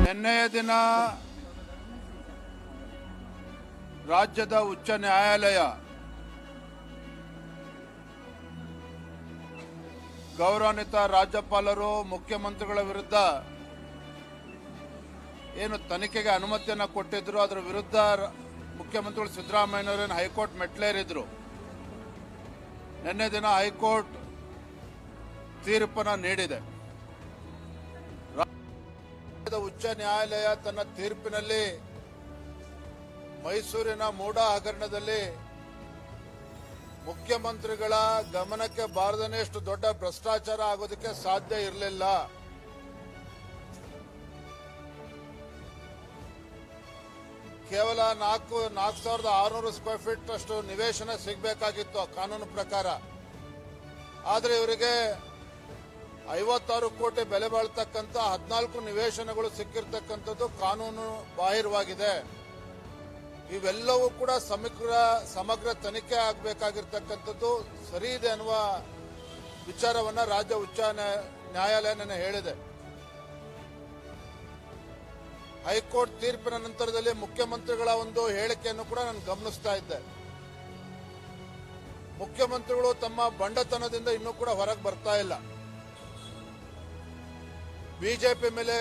ನಿನ್ನೆಯ ದಿನ ರಾಜ್ಯದ ಉಚ್ಚ ನ್ಯಾಯಾಲಯ ಗೌರವಾನ್ವಿತ ರಾಜ್ಯಪಾಲರು ಮುಖ್ಯಮಂತ್ರಿಗಳ ವಿರುದ್ಧ ಏನು ತನಿಖೆಗೆ ಅನುಮತಿಯನ್ನು ಕೊಟ್ಟಿದ್ರು, ಅದರ ವಿರುದ್ಧ ಮುಖ್ಯಮಂತ್ರಿಗಳು ಸಿದ್ದರಾಮಯ್ಯನವರೇನು ಹೈಕೋರ್ಟ್ ಮೆಟ್ಲೇರಿದ್ರು. ನಿನ್ನೆ ದಿನ ಹೈಕೋರ್ಟ್ ತೀರ್ಪನ್ನು ನೀಡಿದೆ. ರಾಜ್ಯದ ಉಚ್ಚ ನ್ಯಾಯಾಲಯ ತನ್ನ ತೀರ್ಪಿನಲ್ಲಿ ಮೈಸೂರಿನ ಮೂಡ ಹಗರಣದಲ್ಲಿ ಮುಖ್ಯಮಂತ್ರಿಗಳ ಗಮನಕ್ಕೆ ಬಾರದನೆಷ್ಟು ದೊಡ್ಡ ಭ್ರಷ್ಟಾಚಾರ ಆಗೋದಕ್ಕೆ ಸಾಧ್ಯ ಇರಲಿಲ್ಲ. ಕೇವಲ 4,600 ಸ್ಕ್ವೇರ್ ಫೀಟ್ ಅಷ್ಟು ನಿವೇಶನ ಸಿಗಬೇಕಾಗಿತ್ತು ಕಾನೂನು ಪ್ರಕಾರ. ಆದರೆ ಇವರಿಗೆ 56 ಕೋಟಿ ಬೆಲೆ ಬಾಳ್ತಕ್ಕಂಥ 14 ನಿವೇಶನಗಳು ಸಿಕ್ಕಿರ್ತಕ್ಕಂಥದ್ದು ಕಾನೂನು ಬಾಹಿರವಾಗಿದೆ. ಇವೆಲ್ಲವೂ ಕೂಡ ಸಮಗ್ರ ತನಿಖೆ ಆಗಬೇಕಾಗಿರ್ತಕ್ಕಂಥದ್ದು ಸರಿ ಇದೆ ಅನ್ನುವ ವಿಚಾರವನ್ನ ರಾಜ್ಯ ಉಚ್ಚ ನ್ಯಾಯಾಲಯ ನಿನ್ನೆ ಹೇಳಿದೆ. ಹೈಕೋರ್ಟ್ ತೀರ್ಪಿನ ನಂತರದಲ್ಲಿ ಮುಖ್ಯಮಂತ್ರಿಗಳ ಒಂದು ಹೇಳಿಕೆಯನ್ನು ಕೂಡ ನಾನು ಗಮನಿಸ್ತಾ ಇದ್ದೆ. ಮುಖ್ಯಮಂತ್ರಿಗಳು ತಮ್ಮ ಬಂಡತನದಿಂದ ಇನ್ನೂ ಕೂಡ ಹೊರಗೆ ಬರ್ತಾ ಇಲ್ಲ. ಬಿಜೆಪಿ ಮೇಲೆ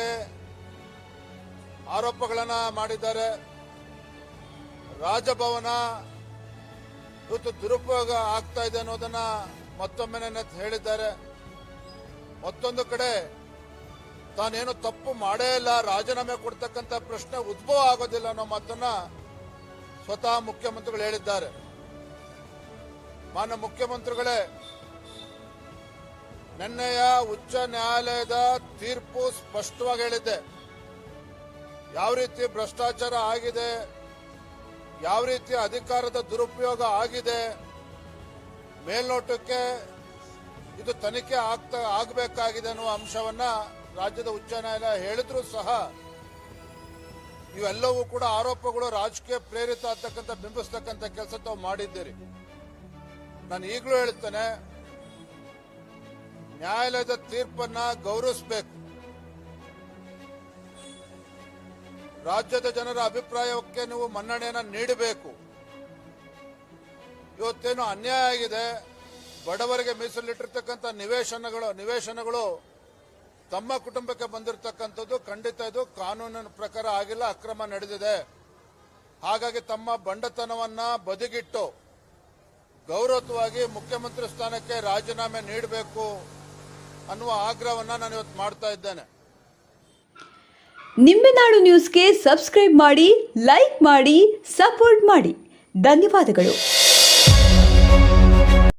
ಆರೋಪಗಳನ್ನ ಮಾಡಿದ್ದಾರೆ. ರಾಜಭವನ ಇವತ್ತು ದುರುಪಯೋಗ ಆಗ್ತಾ ಇದೆ ಅನ್ನೋದನ್ನ ಮತ್ತೊಮ್ಮೆ ಹೇಳಿದ್ದಾರೆ. ಮತ್ತೊಂದು ಕಡೆ ತಾನೇನು ತಪ್ಪು ಮಾಡೇ ಇಲ್ಲ, ರಾಜೀನಾಮೆ ಕೊಡ್ತಕ್ಕಂಥ ಪ್ರಶ್ನೆ ಉದ್ಭವ ಆಗೋದಿಲ್ಲ ಅನ್ನೋ ಮಾತನ್ನ ಸ್ವತಃ ಮುಖ್ಯಮಂತ್ರಿಗಳು ಹೇಳಿದ್ದಾರೆ. ಮಾನ್ಯ ಮುಖ್ಯಮಂತ್ರಿಗಳೇ, ನಿನ್ನೆಯ ಉಚ್ಚ ನ್ಯಾಯಾಲಯದ ತೀರ್ಪು ಸ್ಪಷ್ಟವಾಗಿ ಹೇಳಿದೆ. ಯಾವ ರೀತಿ ಭ್ರಷ್ಟಾಚಾರ ಆಗಿದೆ, ಯಾವ ರೀತಿ ಅಧಿಕಾರದ ದುರುಪಯೋಗ ಆಗಿದೆ, ಮೇಲ್ನೋಟಕ್ಕೆ ಇದು ತನಿಖೆ ಆಗಬೇಕಾಗಿದೆ ಅನ್ನುವ ಅಂಶವನ್ನ ರಾಜ್ಯದ ಉಚ್ಚ ನ್ಯಾಯಾಲಯ ಹೇಳಿದ್ರೂ ಸಹ ಇವೆಲ್ಲವೂ ಕೂಡ ಆರೋಪಗಳು ರಾಜಕೀಯ ಪ್ರೇರಿತ ಆಗ್ತಕ್ಕಂಥ ಬಿಂಬಿಸ್ತಕ್ಕಂಥ ಕೆಲಸ ತಾವು ಮಾಡಿದ್ದೀರಿ. ನಾನು ಈಗಲೂ ಹೇಳ್ತೇನೆ, ನ್ಯಾಯಾಲಯದ ತೀರ್ಪನ್ನ ಗೌರವಿಸಬೇಕು. ರಾಜ್ಯದ ಜನರ ಅಭಿಪ್ರಾಯಕ್ಕೆ ನೀವು ಮನ್ನಣೆಯನ್ನು ನೀಡಬೇಕು. ಇವತ್ತೇನು ಅನ್ಯಾಯ ಆಗಿದೆ, ಬಡವರಿಗೆ ಮೀಸಲಿಟ್ಟಿರ್ತಕ್ಕಂಥ ನಿವೇಶನಗಳು ತಮ್ಮ ಕುಟುಂಬಕ್ಕೆ ಬಂದಿರತಕ್ಕಂಥದ್ದು ಖಂಡಿತ ಇದು ಕಾನೂನಿನ ಪ್ರಕಾರ ಆಗಿಲ್ಲ, ಅಕ್ರಮ ನಡೆದಿದೆ. ಹಾಗಾಗಿ ತಮ್ಮ ಬಂಡತನವನ್ನ ಬದಿಗಿಟ್ಟು ಗೌರವವಾಗಿ ಮುಖ್ಯಮಂತ್ರಿ ಸ್ಥಾನಕ್ಕೆ ರಾಜೀನಾಮೆ ನೀಡಬೇಕು ಅನ್ನುವ ಆಗ್ರಹವನ್ನ ನಾನು ಇವತ್ತು ಮಾಡ್ತಾ ಇದ್ದೇನೆ. ನಿಂಬೆನಾಡು ನ್ಯೂಸ್ಗೆ ಸಬ್ಸ್ಕ್ರೈಬ್ ಮಾಡಿ, ಲೈಕ್ ಮಾಡಿ, ಸಪೋರ್ಟ್ ಮಾಡಿ. ಧನ್ಯವಾದಗಳು.